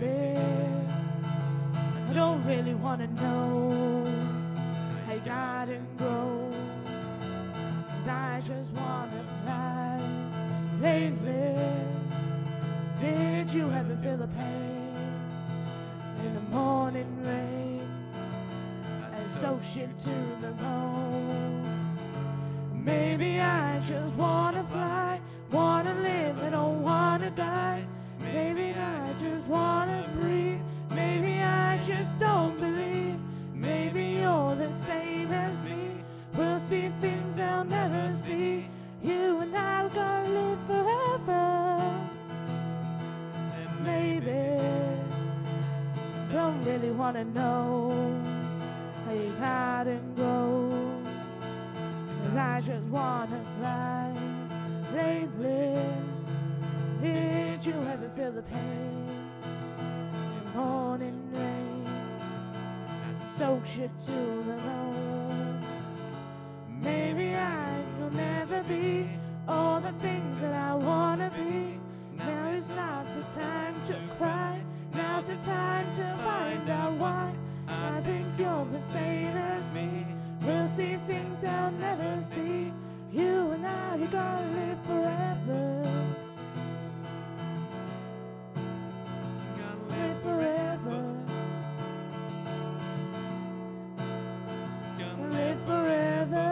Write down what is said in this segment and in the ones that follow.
baby, I don't really wanna know how you got and grow, 'cause I just wanna fly. Lately, did you ever feel the pain in the morning rain and soak shit to the bone? Maybe I just wanna fly, wanna live and don't wanna die. Maybe I just wanna breathe. Maybe I just don't believe. Maybe you're the same as me. We'll see things I'll never see. You and I are gonna live forever. And maybe don't really wanna know how you got and go, 'cause I just wanna fly. Lately, did you ever feel the pain in the morning rain? Soaks you to the bone. Maybe I will never be all the things that I wanna be. Now is not the time to cry. Now's the time to find out why. I think you're the same as me. We'll see things I'll never see. You and I, we gotta live forever. Live forever. Live forever.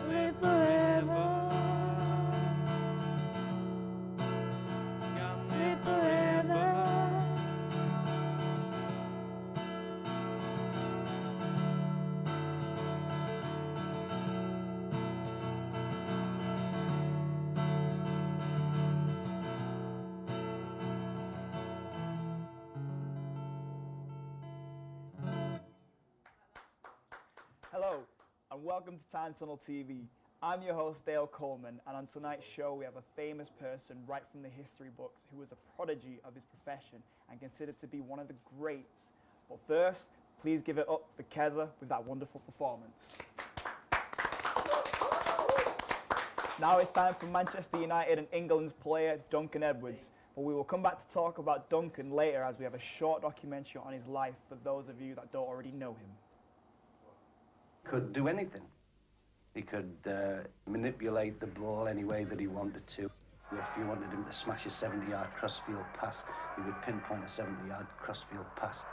Live forever. Live forever. Hello, and welcome to Time Tunnel TV. I'm your host, Dale Coleman, and on tonight's show we have a famous person right from the history books who was a prodigy of his profession and considered to be one of the greats. But first, please give it up for Keza with that wonderful performance. Now it's time for Manchester United and England's player, Duncan Edwards. But we will come back to talk about Duncan later as we have a short documentary on his life for those of you that don't already know him. Could do anything. He could manipulate the ball any way that he wanted to. If you wanted him to smash a 70-yard crossfield pass, he would pinpoint a 70-yard crossfield pass.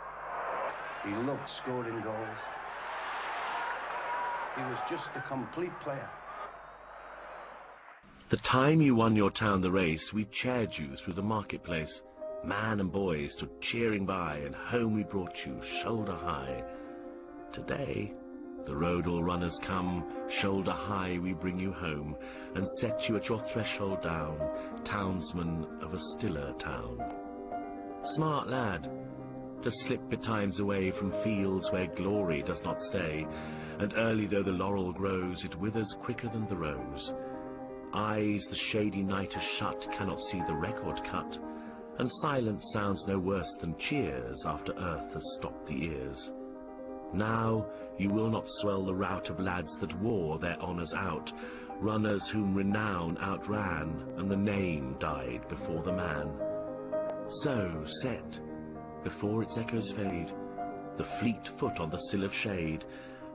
He loved scoring goals. He was just a complete player. The time you won your town the race, we chaired you through the marketplace. Man and boy stood cheering by, and home we brought you, shoulder high. Today, the road all runners come, shoulder high we bring you home, and set you at your threshold down, townsman of a stiller town. Smart lad, to slip betimes away from fields where glory does not stay, and early though the laurel grows, it withers quicker than the rose. Eyes the shady night has shut cannot see the record cut, and silence sounds no worse than cheers after earth has stopped the ears. Now you will not swell the rout of lads that wore their honours out, runners whom renown outran, and the name died before the man. So set, before its echoes fade, the fleet foot on the sill of shade,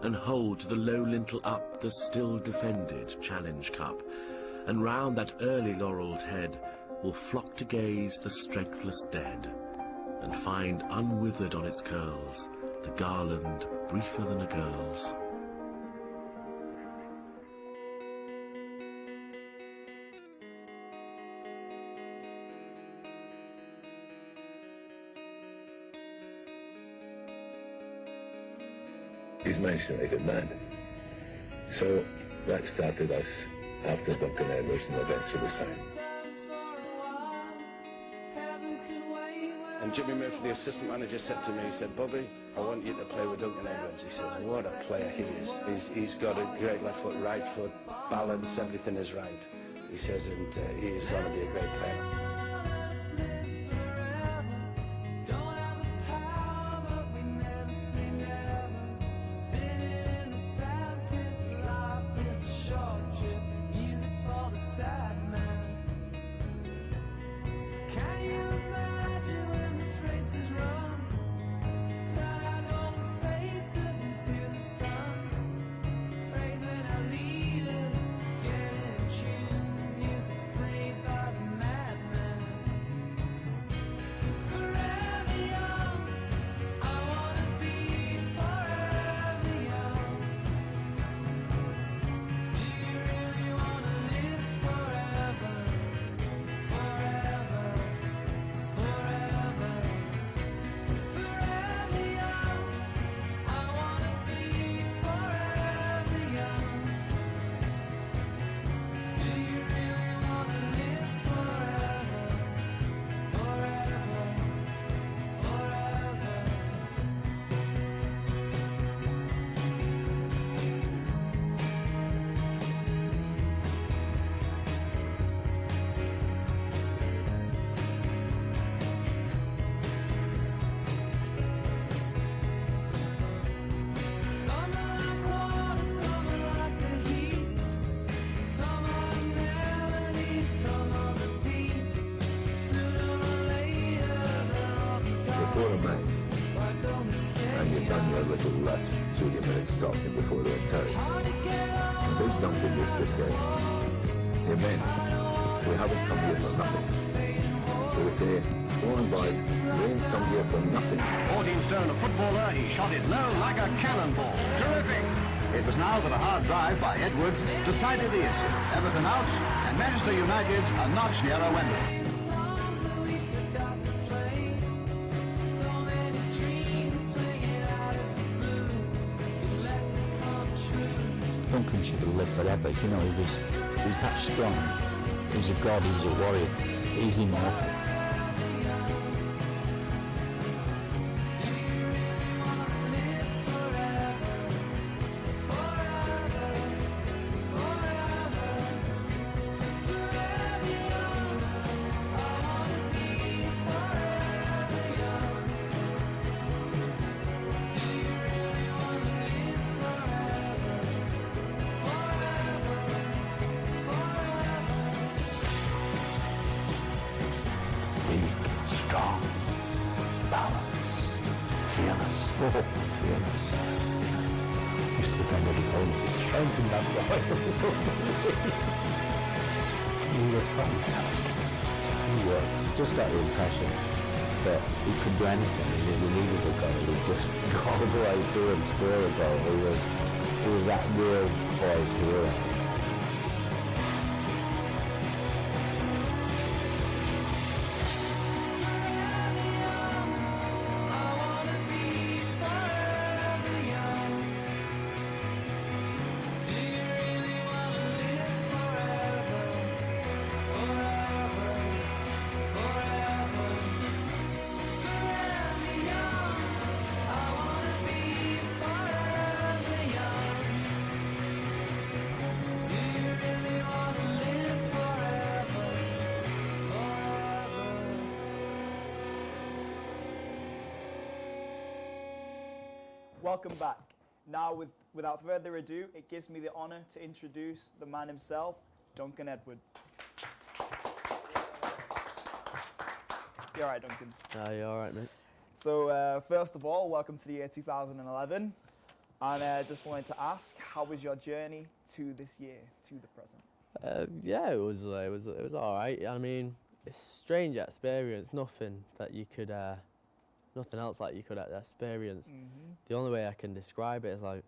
and hold to the low lintel up the still defended challenge cup, and round that early laurelled head will flock to gaze the strengthless dead, and find unwithered on its curls the garland briefer than a girl's. He's managed to make it mad. So that started us after Duncan Edwards and eventually signed. And Jimmy Murphy, the assistant manager, said to me, he said, "Bobby, I want you to play with Duncan Edwards." He says, "What a player he is. He's got a great left foot, right foot, balance, everything is right." He says, and he is going to be a great player. before a match, and you've done your little list, so your minutes talking before the return. The big Duncan used to say, "Hey men, we haven't come here for nothing." He would say, "Go on boys, we ain't come here for nothing." 14 stone, a footballer, he shot it low like a cannonball. Terrific! It was now that a hard drive by Edwards decided the issue. Everton out, and Manchester United a notch nearer Wembley. Duncan should have lived forever. You know, he was that strong. He was a god, he was a warrior. He was immortal. Strong, balanced, fearless. Oh, fearless. Used to defend every goal. He was shouting that guy. He was fantastic. He was. Just got the impression that he could do anything. He needed a goal. He just got all the way through and score a goal. He was that real boy's hero. Welcome back. Now, without further ado, it gives me the honour to introduce the man himself, Duncan Edward. You all right, Duncan? You all right, mate? So, first of all, welcome to the year 2011. And I just wanted to ask, how was your journey to this year, to the present? Yeah, it was all right. I mean, it's a strange experience. Nothing else like you could experience. Mm-hmm. The only way I can describe it is like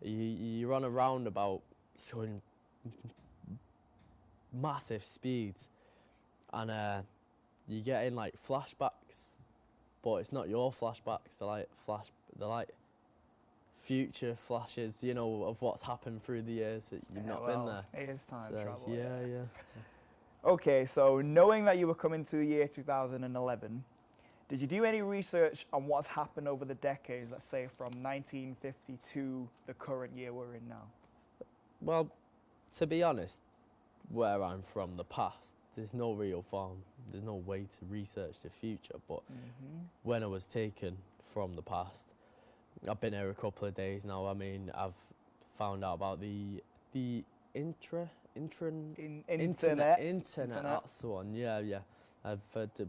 you're on a roundabout going massive speeds, and you get in like flashbacks, but it's not your flashbacks. They're like future flashes, you know, of what's happened through the years that you've not been there. It is time So, travel. yeah. Okay, so knowing that you were coming to the year 2011, did you do any research on what's happened over the decades, let's say from 1950 to the current year we're in now? Well, to be honest, where I'm from, the past, there's no real there's no way to research the future, but when I was taken from the past, I've been here a couple of days now. I mean, I've found out about the internet, that's the one, yeah. I've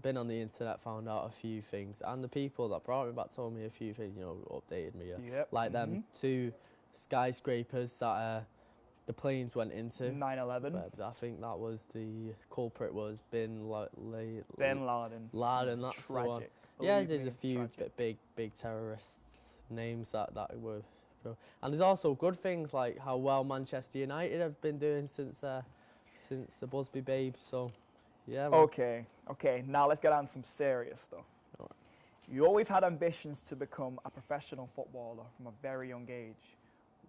been on the internet, found out a few things, and the people that brought me back told me a few things, you know, updated me. Like them two skyscrapers that the planes went into. 9/11. I think that was the culprit was Bin Laden. Laden, That's tragic. the one. Yeah, there's a few big terrorist names that were. And there's also good things like how well Manchester United have been doing since the Busby Babes. So. Yeah, man. Okay, now let's get on to some serious stuff. Right. You always had ambitions to become a professional footballer from a very young age.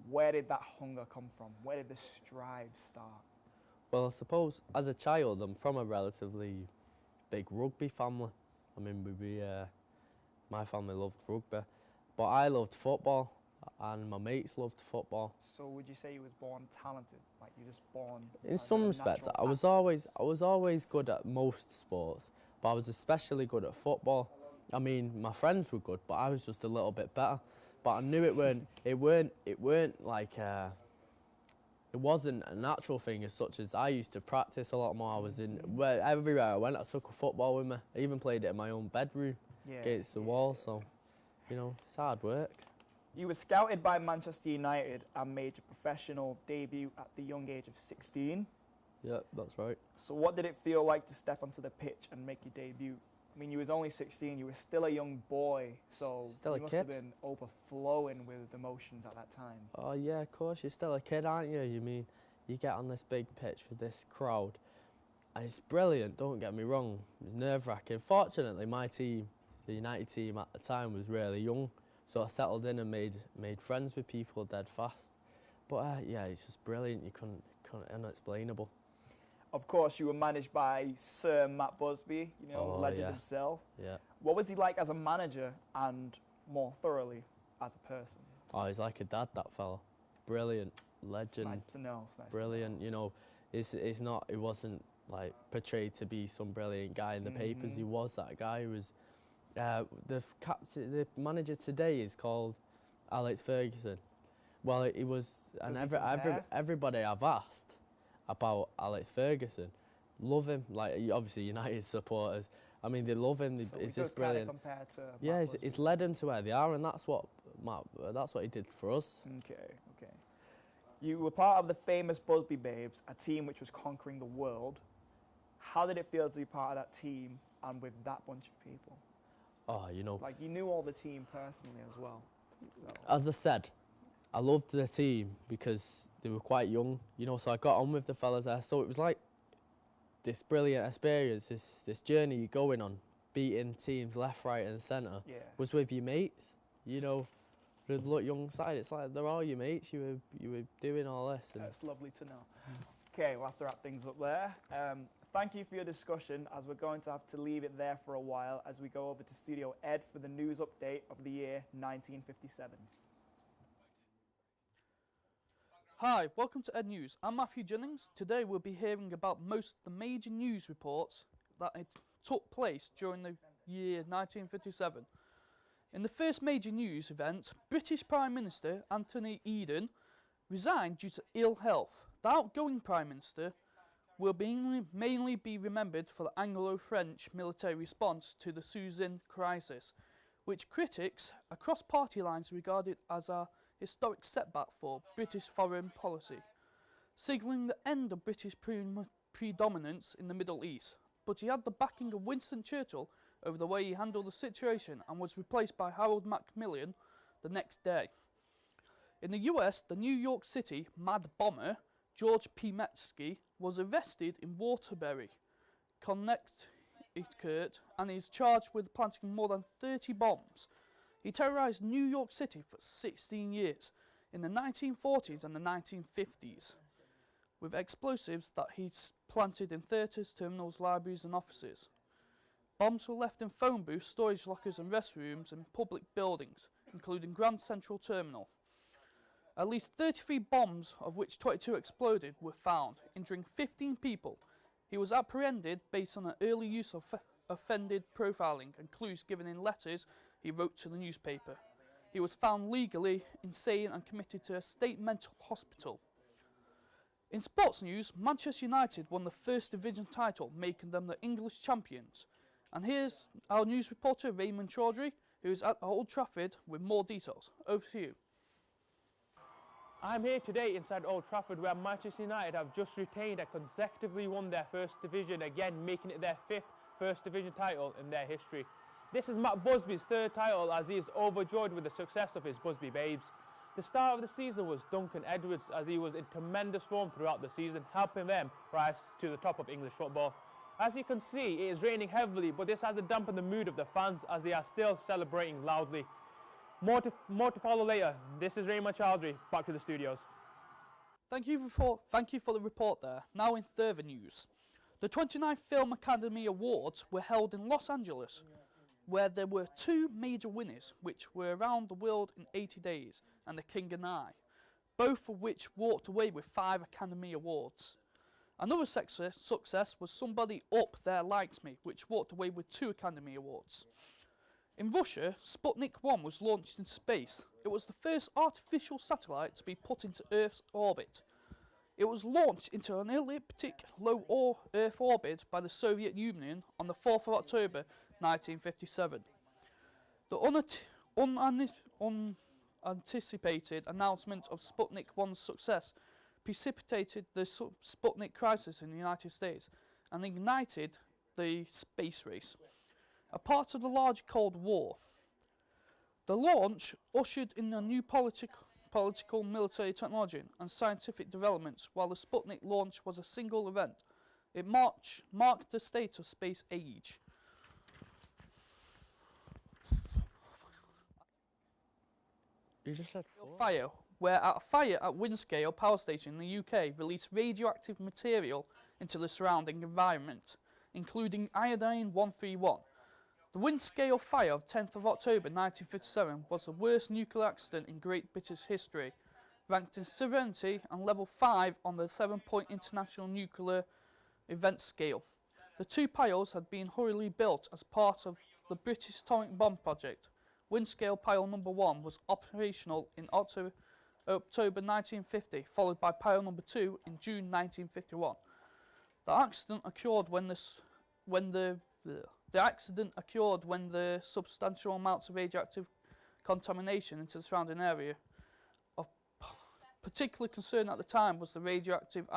Where did that hunger come from? Where did the strive start? Well, I suppose as a child, I'm from a relatively big rugby family. I mean, my family loved rugby, but I loved football, and my mates loved football. So would you say you was born talented? Like you just born? In some respects, I was always good at most sports, but I was especially good at football. I mean, my friends were good, but I was just a little bit better. But I knew it weren't like it wasn't a natural thing as such as I used to practice a lot more. I was everywhere I went, I took a football with me. I even played it in my own bedroom. against the wall. So, you know, it's hard work. You were scouted by Manchester United and made your professional debut at the young age of 16. Yeah, that's right. So what did it feel like to step onto the pitch and make your debut? I mean, you was only 16, you were still a young boy, so Still a you must kid. have been overflowing with emotions at that time. Oh yeah, of course, you're still a kid, aren't you? You mean, you get on this big pitch with this crowd, and it's brilliant, don't get me wrong. It was nerve-wracking. Fortunately, my team, the United team at the time, was really young, so I settled in and made friends with people dead fast. But yeah, it's just brilliant, you couldn't unexplainable. Of course, you were managed by Sir Matt Busby, you know, Oh, legend yeah. himself. Yeah. What was he like as a manager and more thoroughly as a person? Oh, he's like a dad, that fella. Brilliant, It's legend. nice to know. It's nice to Brilliant, you know, it wasn't like portrayed to be some brilliant guy in the papers. He was that guy who was, the manager today is called Alex Ferguson. Well, he was, and Does he compare? everybody I've asked about Alex Ferguson love him. Like, obviously United supporters, I mean, they love him. So It's he just does kinda brilliant. compare to Yeah, Matt it's Busby. led them to where they are, and that's what he did for us. Okay. You were part of the famous Busby Babes, a team which was conquering the world. How did it feel to be part of that team and with that bunch of people? Oh, you know, Like, you knew all the team personally as well. So. as I said, I loved the team because they were quite young, you know, so I got on with the fellas there. So it was like this brilliant experience, this journey you're going on, beating teams left, right and centre, Yeah. was with your mates, you know. The young side, it's like they're all your mates, you were doing all this. And That's lovely to know. Okay, we'll have to wrap things up there. Thank you for your discussion, as we're going to have to leave it there for a while as we go over to Studio Ed for the news update of the year 1957. Hi, welcome to Ed News. I'm Matthew Jennings. Today we'll be hearing about most of the major news reports that took place during the year 1957. In the first major news event, British Prime Minister Anthony Eden resigned due to ill health. The outgoing Prime Minister will mainly be remembered for the Anglo-French military response to the Suez crisis, which critics across party lines regarded as a historic setback for British foreign policy, signalling the end of British predominance in the Middle East. But he had the backing of Winston Churchill over the way he handled the situation and was replaced by Harold Macmillan the next day. In the US, the New York City Mad Bomber George P. Metzke was arrested in Waterbury, Connecticut, and is charged with planting more than 30 bombs. He terrorized New York City for 16 years in the 1940s and the 1950s with explosives that he planted in theatres, terminals, libraries and offices. Bombs were left in phone booths, storage lockers and restrooms in public buildings, including Grand Central Terminal. At least 33 bombs, of which 22 exploded, were found, injuring 15 people. He was apprehended based on an early use of offended profiling and clues given in letters he wrote to the newspaper. He was found legally insane and committed to a state mental hospital. In sports news, Manchester United won the First Division title, making them the English champions. And here's our news reporter, Rehman Chaudry, who is at Old Trafford with more details. Over to you. I'm here today inside Old Trafford where Manchester United have just retained and consecutively won their First Division, again making it their 5th First Division title in their history. This is Matt Busby's 3rd title as he is overjoyed with the success of his Busby Babes. The start of the season was Ducan Edwards as he was in tremendous form throughout the season, helping them rise to the top of English football. As you can see, it is raining heavily, but this hasn't dampened the mood of the fans as they are still celebrating loudly. More to follow later. This is Rehman Chaudry, back to the studios. Thank you for the report there. Now in further news. The 29th Film Academy Awards were held in Los Angeles, where there were 2 major winners, which were Around the World in 80 Days and The King and I, both of which walked away with 5 Academy Awards. Another success was Somebody Up There Likes Me, which walked away with 2 Academy Awards. In Russia, Sputnik 1 was launched into space. It was the first artificial satellite to be put into Earth's orbit. It was launched into an elliptic low Earth orbit by the Soviet Union on the 4th of October 1957. The unanticipated announcement of Sputnik 1's success precipitated the Sputnik crisis in the United States and ignited the space race, a part of the larger Cold War. The launch ushered in a new political, military technology and scientific developments, while the Sputnik launch was a single event. It marked the state of space age. You just said Fire, where a fire at Windscale Power Station in the UK released radioactive material into the surrounding environment, including iodine-131. The Windscale fire of 10th of October 1957 was the worst nuclear accident in Great British history, ranked in severity and level 5 on the 7-point International Nuclear Event Scale. The two piles had been hurriedly built as part of the British atomic bomb project. Windscale Pile Number 1 was operational in October 1950, followed by Pile Number 2 in June 1951. The accident occurred when the substantial amounts of radioactive contamination into the surrounding area. Of particular concern at the time was the radioactive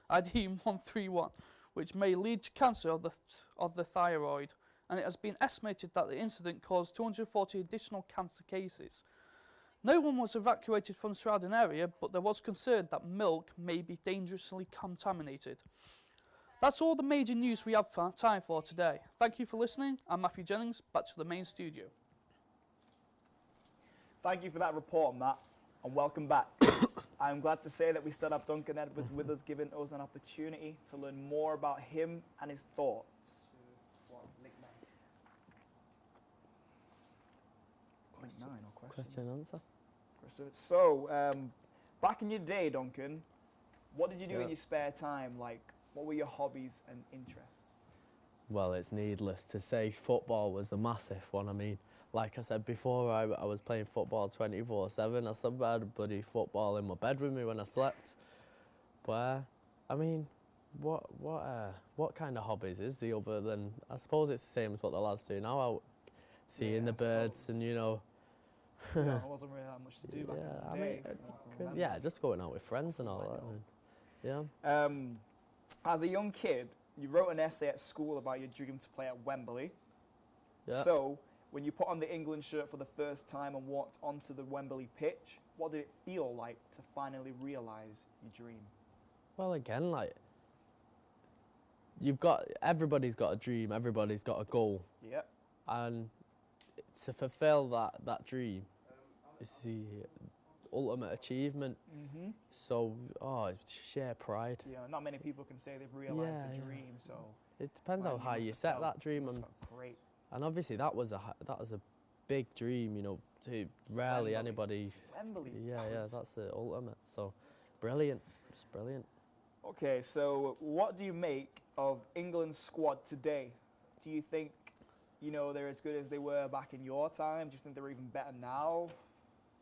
iodine-131, which may lead to cancer of the thyroid, and it has been estimated that the incident caused 240 additional cancer cases. No one was evacuated from the surrounding area, but there was concern that milk may be dangerously contaminated. That's all the major news we have time for today. Thank you for listening. I'm Matthew Jennings, back to the main studio. Thank you for that report, Matt, and welcome back. I'm glad to say that we still have Duncan Edwards with us, giving us an opportunity to learn more about him and his thoughts. Question and answer. So, back in your day, Duncan, what did you do in your spare time? Like, what were your hobbies and interests? Well, it's needless to say, football was a massive one. I mean, like I said before, I was playing football 24/7. I still had bloody football in my bed with me when I slept. But, I mean, what kind of hobbies is there other than, I suppose it's the same as what the lads do now, out seeing the birds and, you know. There wasn't really that much to do back in the day. Yeah, just going out with friends and all that. I mean, yeah. As a young kid, you wrote an essay at school about your dream to play at Wembley. Yeah. So, when you put on the England shirt for the first time and walked onto the Wembley pitch, what did it feel like to finally realise your dream? Well, again, like, everybody's got a dream, everybody's got a goal. Yep. And to fulfill that dream is the ultimate achievement. Mm-hmm. So, it's sheer pride. Yeah, not many people can say they've realised the dream. So it depends how high you set that dream, great. And obviously that was a big dream. You know, to rarely Wembley. anybody. Wembley. Yeah, that's the ultimate. So, brilliant, just brilliant. Okay, so what do you make of England's squad today? Do you think, you know, they're as good as they were back in your time? Do you think they're even better now?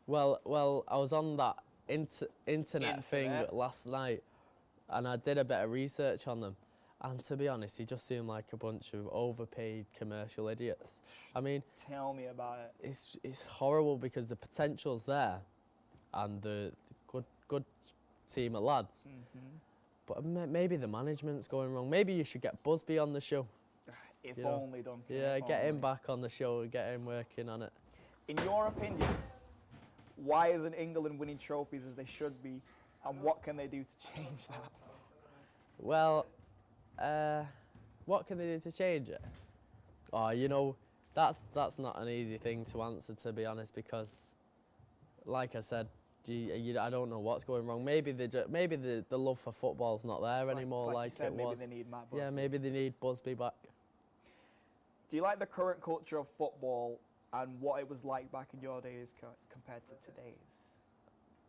Well, I was on that internet thing last night, and I did a bit of research on them. And to be honest, they just seem like a bunch of overpaid commercial idiots. I mean, tell me about it. It's horrible because the potential's there, and the good team of lads. Mm-hmm. But maybe the management's going wrong. Maybe you should get Busby on the show. If only, Duncan. Yeah, get him back on the show and get him working on it. In your opinion, why isn't England winning trophies as they should be, and what can they do to change that? Well, what can they do to change it? Oh, you know, that's not an easy thing to answer, to be honest, because, like I said, I don't know what's going wrong. Maybe the love for football's not there anymore, like it was. Maybe they need Matt Busby. Yeah, maybe they need Busby back. Do you like the current culture of football and what it was like back in your days compared to today's?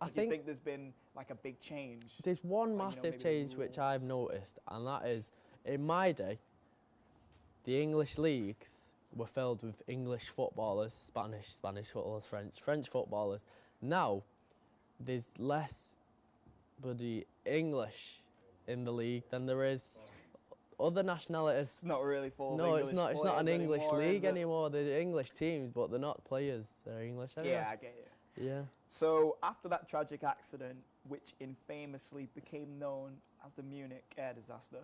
Do you think there's been like a big change? There's one massive change which I've noticed, and that is, in my day, the English leagues were filled with English footballers, Spanish footballers, French footballers. Now, there's less bloody English in the league than there is other nationalities. It's not really full. No, it's not. It's not an English anymore, league is it? anymore. They're English teams, but they're not players. They're English anyway. Yeah, I get you. Yeah. So after that tragic accident, which infamously became known as the Munich air disaster,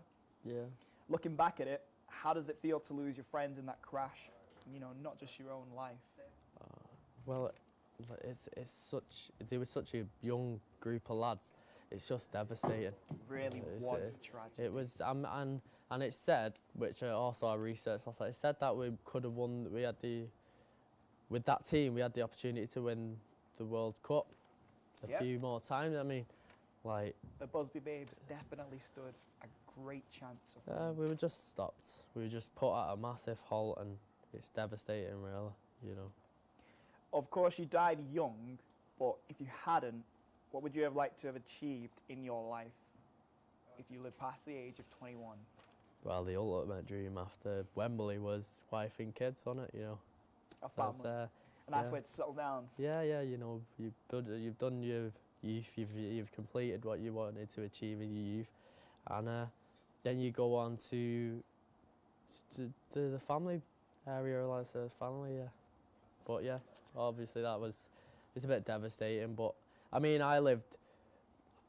Yeah. looking back at it, how does it feel to lose your friends in that crash? You know, not just your own life. Well, it's such. They were such a young group of lads. It's just devastating. It really It's, was uh, a tragedy. It was, and it said, which I researched last night. It said that we could have won. With that team, we had the opportunity to win the World Cup a few more times. I mean, like. The Busby Babes definitely stood a great chance of winning. We were just stopped. We were just put at a massive halt, and it's devastating, really. You know. Of course, you died young, but if you hadn't, what would you have liked to have achieved in your life if you lived past the age of 21? Well, the ultimate dream after Wembley was wife and kids on it, you know. A family. And that's yeah. where to settle down. Yeah, you know, you've done your youth, you've completed what you wanted to achieve in your youth, and then you go on to the family area, like I said, family, yeah. But yeah, obviously it's a bit devastating, but I mean, I lived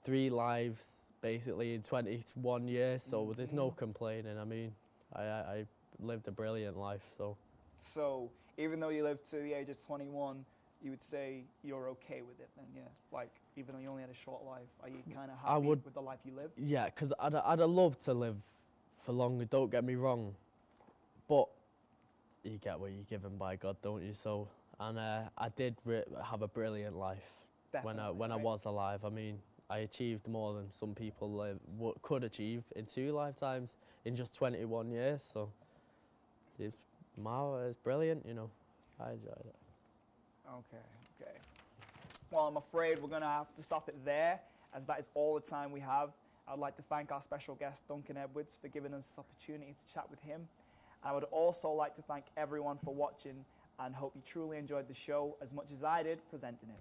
3 lives basically in 21 years, so there's no complaining. I mean, I lived a brilliant life, so. So, even though you lived to the age of 21, you would say you're okay with it then, yeah? Like, even though you only had a short life, are you kind of happy with the life you lived? Yeah, because I'd have loved to live for longer, don't get me wrong, but you get what you're given by God, don't you? So, and I did have a brilliant life. Definitely, when I was alive. I mean, I achieved more than some people could achieve in 2 lifetimes in just 21 years. So it's brilliant, you know. I enjoyed it. Okay. Well, I'm afraid we're going to have to stop it there, as that is all the time we have. I'd like to thank our special guest, Ducan Edwards, for giving us this opportunity to chat with him. I would also like to thank everyone for watching, and hope you truly enjoyed the show as much as I did presenting it.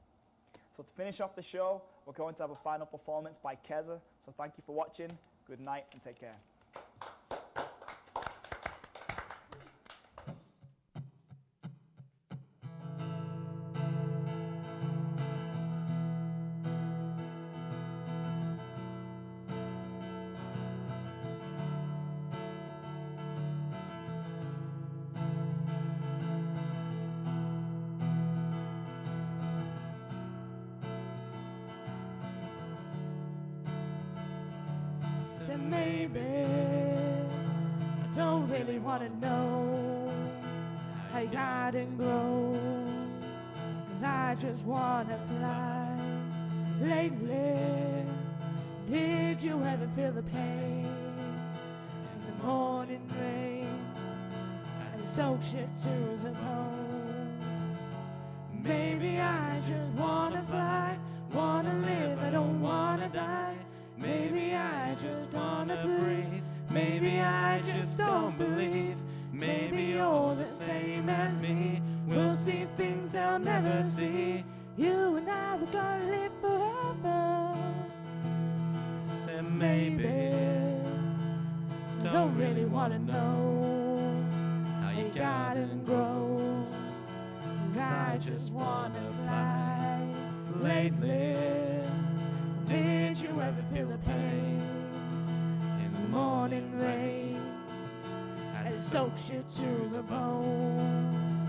So to finish off the show, we're going to have a final performance by Keza. So thank you for watching, good night, and take care. Maybe I don't really want to know how you got and grow, 'cause I just want to fly. Lately, did you ever feel the pain in the morning rain and soaks you to the bone? Maybe I just want to fly, want to live, I don't want to die. Maybe I just wanna breathe. Maybe I just don't believe. Maybe you're the same as me. We'll see things I'll never see. You and I, we're gonna live forever. And maybe don't really wanna know how you got and grow, 'cause I just wanna fly. Lately, did you ever feel the pain in the morning rain as it soaks you to the bone?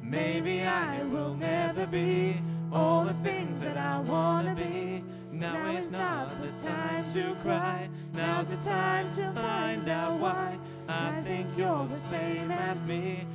Maybe I will never be all the things that I wanna be. Now is not the time to cry. Now's the time to find out why. I think you're the same as me.